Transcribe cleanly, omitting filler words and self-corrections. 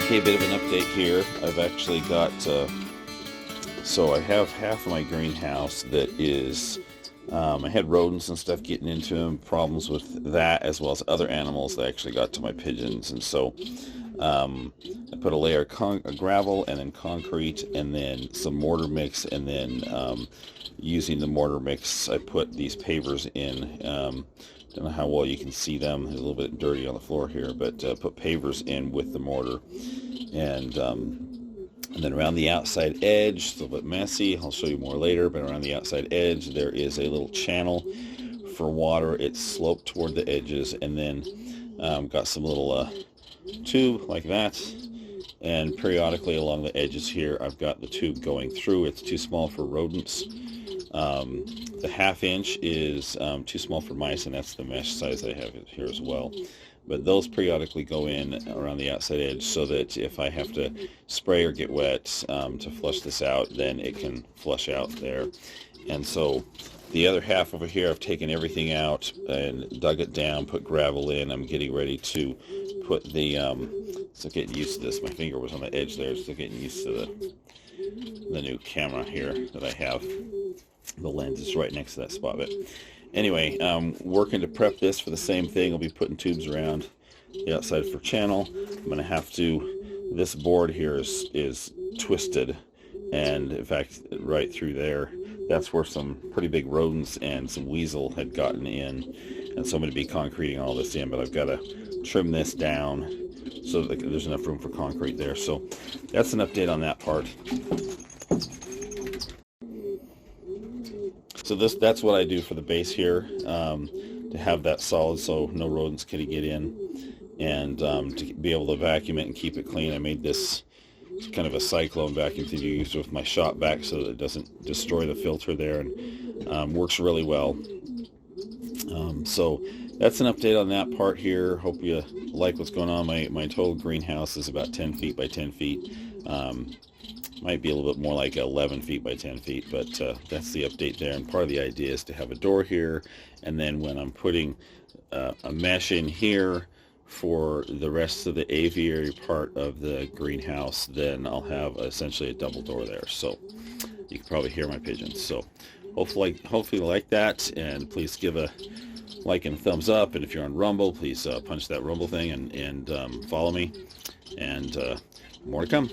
Okay, a bit of an update here. I've actually got, so I have half of my greenhouse that is, I had rodents and stuff getting into them, problems with that as well as other animals that actually got to my pigeons. And so I put a layer of gravel and then concrete and then some mortar mix, and then using the mortar mix I put these pavers in. Don't know how well you can see them. They're a little bit dirty on the floor here, but put pavers in with the mortar, and then around the outside edge, it's a little bit messy. I'll show you more later, but around the outside edge there is a little channel for water. It's sloped toward the edges, and then got some little tube like that, and periodically along the edges here I've got the tube going through. It's too small for rodents. The 1/2 inch is too small for mice, and that's the mesh size I have here as well. But those periodically go in around the outside edge so that if I have to spray or get wet to flush this out, then it can flush out there. And so the other half over here, I've taken everything out and dug it down, put gravel in. I'm getting ready to put the, still getting used to this. My finger was on the edge there, still getting used to the new camera here that I have. The lens is right next to that spot. But anyway, working to prep this for the same thing. I'll be putting tubes around the outside for channel. I'm going to have to, this board here is twisted, and in fact right through there, that's where some pretty big rodents and some weasel had gotten in, and so I'm going to be concreting all this in, but I've got to trim this down so that there's enough room for concrete there. So that's an update on that part. So that's what I do for the base here, to have that solid so no rodents can get in, and to be able to vacuum it and keep it clean. I made this kind of a cyclone vacuum to use with my shop vac so that it doesn't destroy the filter there, and works really well. So that's an update on that part here. Hope you like what's going on. My total greenhouse is about 10 feet by 10 feet. Might be a little bit more like 11 feet by 10 feet, but that's the update there. And part of the idea is to have a door here, and then when I'm putting a mesh in here for the rest of the aviary part of the greenhouse, then I'll have essentially a double door there. So you can probably hear my pigeons. So hopefully you like that, and please give a like and a thumbs up. And if you're on Rumble, please punch that Rumble thing and follow me, and more to come.